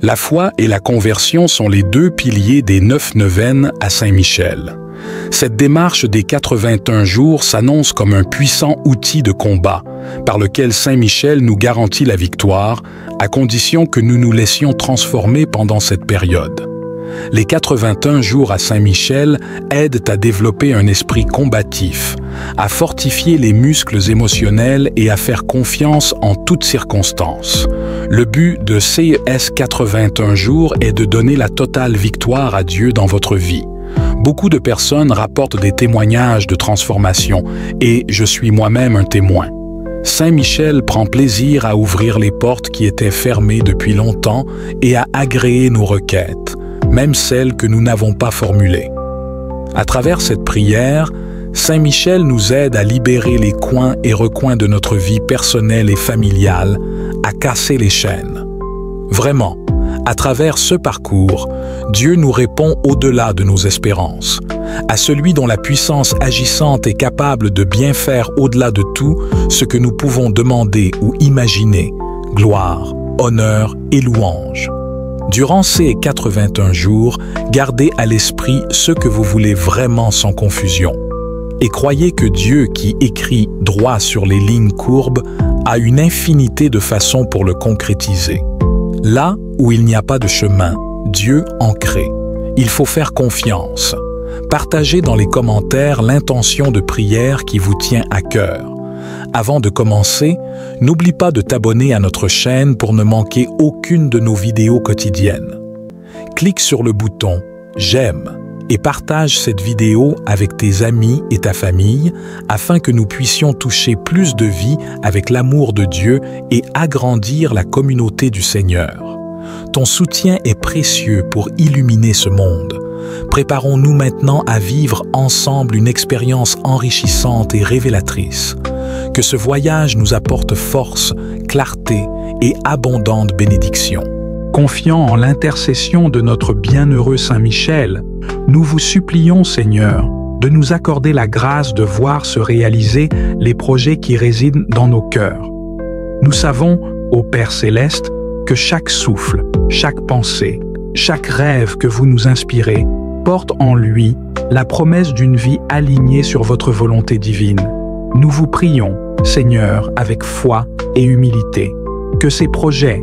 La foi et la conversion sont les deux piliers des 9 neuvaines à Saint-Michel. Cette démarche des 81 jours s'annonce comme un puissant outil de combat, par lequel Saint-Michel nous garantit la victoire, à condition que nous nous laissions transformer pendant cette période. Les 81 jours à Saint-Michel aident à développer un esprit combatif, à fortifier les muscles émotionnels et à faire confiance en toutes circonstances. Le but de CES 81 jours est de donner la totale victoire à Dieu dans votre vie. Beaucoup de personnes rapportent des témoignages de transformation et je suis moi-même un témoin. Saint-Michel prend plaisir à ouvrir les portes qui étaient fermées depuis longtemps et à agréer nos requêtes, même celles que nous n'avons pas formulées. À travers cette prière, Saint-Michel nous aide à libérer les coins et recoins de notre vie personnelle et familiale, à casser les chaînes. Vraiment, à travers ce parcours, Dieu nous répond au-delà de nos espérances. À celui dont la puissance agissante est capable de bien faire au-delà de tout ce que nous pouvons demander ou imaginer, gloire, honneur et louange. Durant ces 81 jours, gardez à l'esprit ce que vous voulez vraiment sans confusion. Et croyez que Dieu qui écrit droit sur les lignes courbes a une infinité de façons pour le concrétiser. Là où il n'y a pas de chemin, Dieu en crée. Il faut faire confiance. Partagez dans les commentaires l'intention de prière qui vous tient à cœur. Avant de commencer, n'oublie pas de t'abonner à notre chaîne pour ne manquer aucune de nos vidéos quotidiennes. Clique sur le bouton « J'aime » et partage cette vidéo avec tes amis et ta famille afin que nous puissions toucher plus de vies avec l'amour de Dieu et agrandir la communauté du Seigneur. Ton soutien est précieux pour illuminer ce monde. Préparons-nous maintenant à vivre ensemble une expérience enrichissante et révélatrice. Que ce voyage nous apporte force, clarté et abondante bénédiction. Confiant en l'intercession de notre bienheureux Saint-Michel, nous vous supplions, Seigneur, de nous accorder la grâce de voir se réaliser les projets qui résident dans nos cœurs. Nous savons, ô Père céleste, que chaque souffle, chaque pensée, chaque rêve que vous nous inspirez porte en lui la promesse d'une vie alignée sur votre volonté divine. Nous vous prions, Seigneur, avec foi et humilité, que ces projets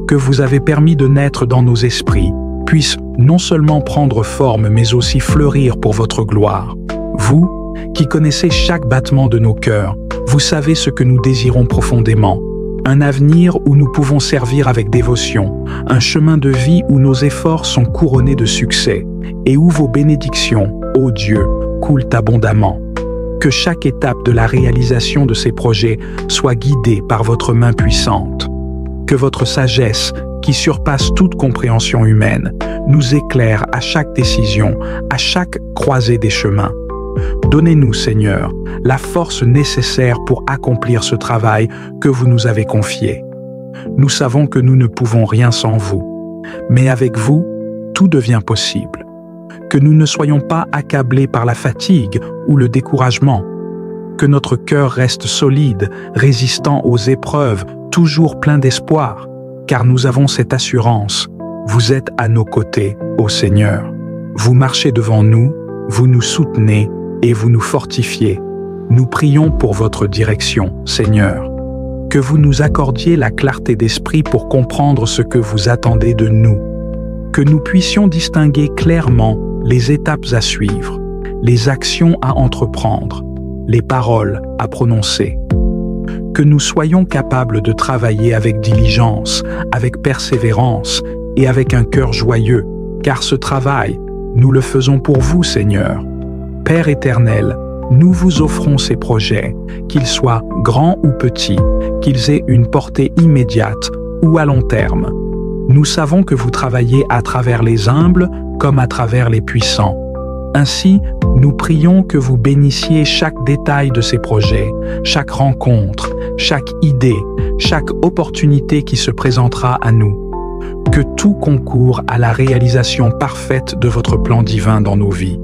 que vous avez permis de naître dans nos esprits puissent non seulement prendre forme mais aussi fleurir pour votre gloire. Vous, qui connaissez chaque battement de nos cœurs, vous savez ce que nous désirons profondément. Un avenir où nous pouvons servir avec dévotion, un chemin de vie où nos efforts sont couronnés de succès et où vos bénédictions, ô Dieu, coulent abondamment. Que chaque étape de la réalisation de ces projets soit guidée par votre main puissante. Que votre sagesse, qui surpasse toute compréhension humaine, nous éclaire à chaque décision, à chaque croisée des chemins. Donnez-nous, Seigneur, la force nécessaire pour accomplir ce travail que vous nous avez confié. Nous savons que nous ne pouvons rien sans vous, mais avec vous, tout devient possible. Que nous ne soyons pas accablés par la fatigue ou le découragement. Que notre cœur reste solide, résistant aux épreuves, toujours plein d'espoir, car nous avons cette assurance. Vous êtes à nos côtés, ô Seigneur. Vous marchez devant nous, vous nous soutenez et vous nous fortifiez. Nous prions pour votre direction, Seigneur. Que vous nous accordiez la clarté d'esprit pour comprendre ce que vous attendez de nous. Que nous puissions distinguer clairement les étapes à suivre, les actions à entreprendre, les paroles à prononcer. Que nous soyons capables de travailler avec diligence, avec persévérance et avec un cœur joyeux, car ce travail, nous le faisons pour vous, Seigneur. Père éternel, nous vous offrons ces projets, qu'ils soient grands ou petits, qu'ils aient une portée immédiate ou à long terme. Nous savons que vous travaillez à travers les humbles comme à travers les puissants. Ainsi, nous prions que vous bénissiez chaque détail de ces projets, chaque rencontre, chaque idée, chaque opportunité qui se présentera à nous. Que tout concourt à la réalisation parfaite de votre plan divin dans nos vies.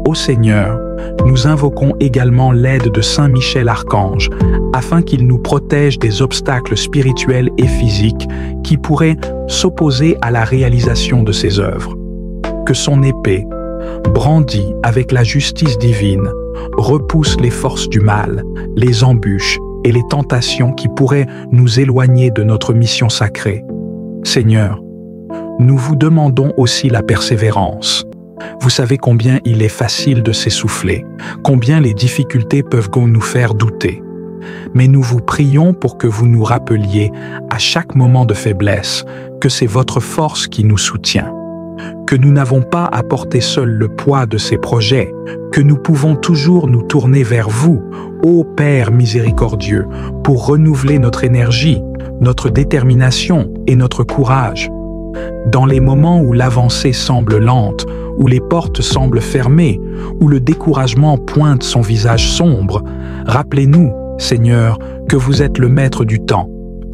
Ô Seigneur, nous invoquons également l'aide de Saint Michel Archange, afin qu'il nous protège des obstacles spirituels et physiques qui pourraient s'opposer à la réalisation de ses œuvres. Que son épée, brandie avec la justice divine, repousse les forces du mal, les embûches et les tentations qui pourraient nous éloigner de notre mission sacrée. Seigneur, nous vous demandons aussi la persévérance. Vous savez combien il est facile de s'essouffler, combien les difficultés peuvent nous faire douter. Mais nous vous prions pour que vous nous rappeliez à chaque moment de faiblesse que c'est votre force qui nous soutient, que nous n'avons pas à porter seul le poids de ces projets, que nous pouvons toujours nous tourner vers vous, ô Père miséricordieux, pour renouveler notre énergie, notre détermination et notre courage. Dans les moments où l'avancée semble lente, où les portes semblent fermées, où le découragement pointe son visage sombre, rappelez-nous, Seigneur, que vous êtes le maître du temps,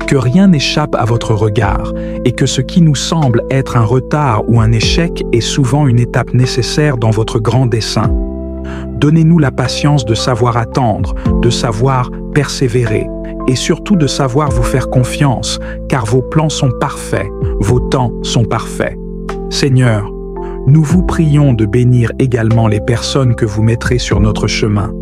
que rien n'échappe à votre regard et que ce qui nous semble être un retard ou un échec est souvent une étape nécessaire dans votre grand dessein. Donnez-nous la patience de savoir attendre, de savoir persévérer et surtout de savoir vous faire confiance, car vos plans sont parfaits, vos temps sont parfaits. Seigneur, nous vous prions de bénir également les personnes que vous mettrez sur notre chemin,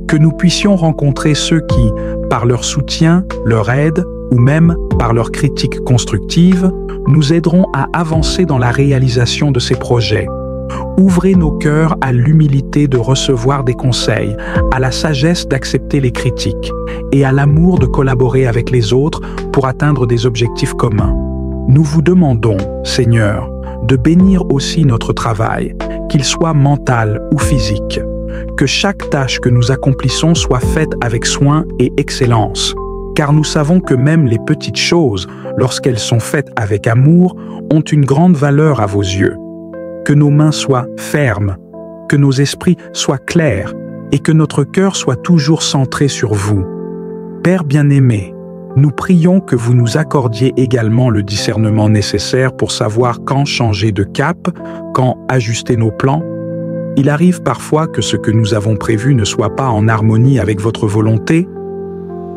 que nous puissions rencontrer ceux qui, par leur soutien, leur aide, ou même par leur critique constructive, nous aideront à avancer dans la réalisation de ces projets. Ouvrez nos cœurs à l'humilité de recevoir des conseils, à la sagesse d'accepter les critiques et à l'amour de collaborer avec les autres pour atteindre des objectifs communs. Nous vous demandons, Seigneur, de bénir aussi notre travail, qu'il soit mental ou physique, que chaque tâche que nous accomplissons soit faite avec soin et excellence, car nous savons que même les petites choses, lorsqu'elles sont faites avec amour, ont une grande valeur à vos yeux. Que nos mains soient fermes, que nos esprits soient clairs et que notre cœur soit toujours centré sur vous. Père bien-aimé, nous prions que vous nous accordiez également le discernement nécessaire pour savoir quand changer de cap, quand ajuster nos plans. Il arrive parfois que ce que nous avons prévu ne soit pas en harmonie avec votre volonté.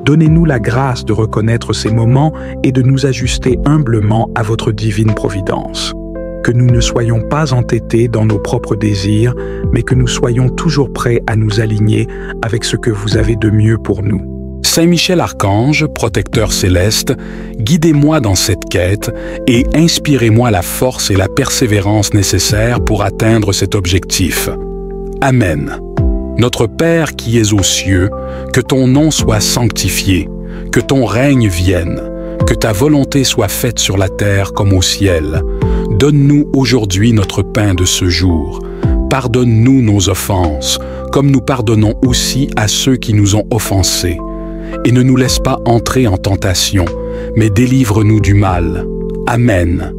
Donnez-nous la grâce de reconnaître ces moments et de nous ajuster humblement à votre divine providence. Que nous ne soyons pas entêtés dans nos propres désirs, mais que nous soyons toujours prêts à nous aligner avec ce que vous avez de mieux pour nous. Saint Michel Archange, protecteur céleste, guidez-moi dans cette quête et inspirez-moi la force et la persévérance nécessaires pour atteindre cet objectif. Amen. Notre Père qui es aux cieux, que ton nom soit sanctifié, que ton règne vienne, que ta volonté soit faite sur la terre comme au ciel. Donne-nous aujourd'hui notre pain de ce jour. Pardonne-nous nos offenses, comme nous pardonnons aussi à ceux qui nous ont offensés. Et ne nous laisse pas entrer en tentation, mais délivre-nous du mal. Amen.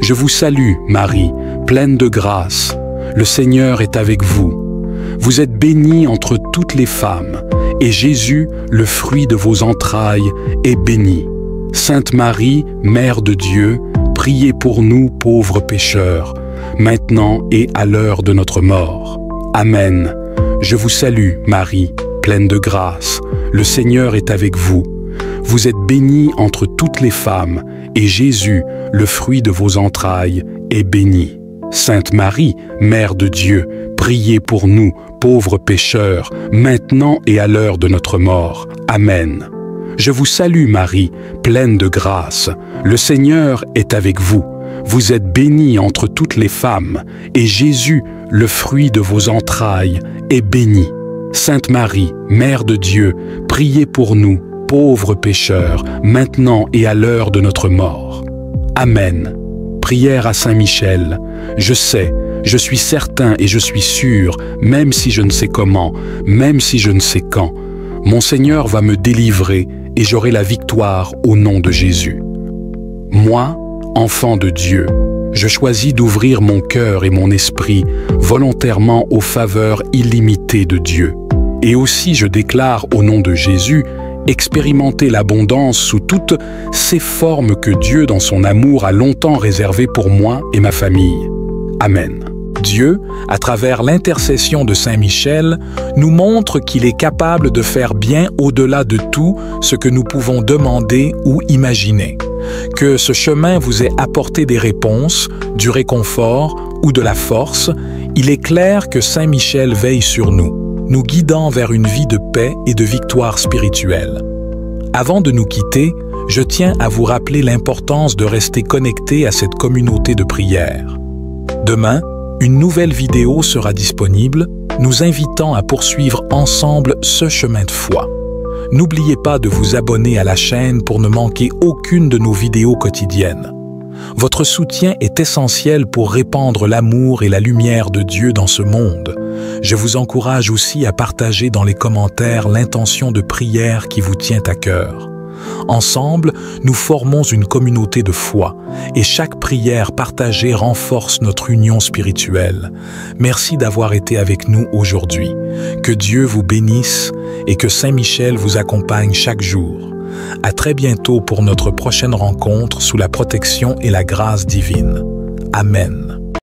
Je vous salue, Marie, pleine de grâce. Le Seigneur est avec vous. Vous êtes bénie entre toutes les femmes, et Jésus, le fruit de vos entrailles, est béni. Sainte Marie, Mère de Dieu, priez pour nous pauvres pécheurs, maintenant et à l'heure de notre mort. Amen. Je vous salue, Marie, pleine de grâce. Le Seigneur est avec vous. Vous êtes bénie entre toutes les femmes, et Jésus, le fruit de vos entrailles, est béni. Sainte Marie, Mère de Dieu, priez pour nous, pauvres pécheurs, maintenant et à l'heure de notre mort. Amen. Je vous salue, Marie, pleine de grâce. Le Seigneur est avec vous. Vous êtes bénie entre toutes les femmes, et Jésus, le fruit de vos entrailles, est béni. Sainte Marie, Mère de Dieu, priez pour nous, pauvres pécheurs, maintenant et à l'heure de notre mort. Amen. Prière à Saint Michel. Je sais, je suis certain et je suis sûr, même si je ne sais comment, même si je ne sais quand, mon Seigneur va me délivrer et j'aurai la victoire au nom de Jésus. Moi, enfant de Dieu, je choisis d'ouvrir mon cœur et mon esprit volontairement aux faveurs illimitées de Dieu. Et aussi je déclare au nom de Jésus expérimenter l'abondance sous toutes ces formes que Dieu dans son amour a longtemps réservées pour moi et ma famille. Amen. Dieu, à travers l'intercession de Saint Michel, nous montre qu'il est capable de faire bien au-delà de tout ce que nous pouvons demander ou imaginer. Que ce chemin vous ait apporté des réponses, du réconfort ou de la force, il est clair que Saint Michel veille sur nous, nous guidant vers une vie de paix et de victoire spirituelle. Avant de nous quitter, je tiens à vous rappeler l'importance de rester connecté à cette communauté de prière. Demain, une nouvelle vidéo sera disponible, nous invitant à poursuivre ensemble ce chemin de foi. N'oubliez pas de vous abonner à la chaîne pour ne manquer aucune de nos vidéos quotidiennes. Votre soutien est essentiel pour répandre l'amour et la lumière de Dieu dans ce monde. Je vous encourage aussi à partager dans les commentaires l'intention de prière qui vous tient à cœur. Ensemble, nous formons une communauté de foi et chaque prière partagée renforce notre union spirituelle. Merci d'avoir été avec nous aujourd'hui. Que Dieu vous bénisse et que Saint Michel vous accompagne chaque jour. À très bientôt pour notre prochaine rencontre sous la protection et la grâce divine. Amen.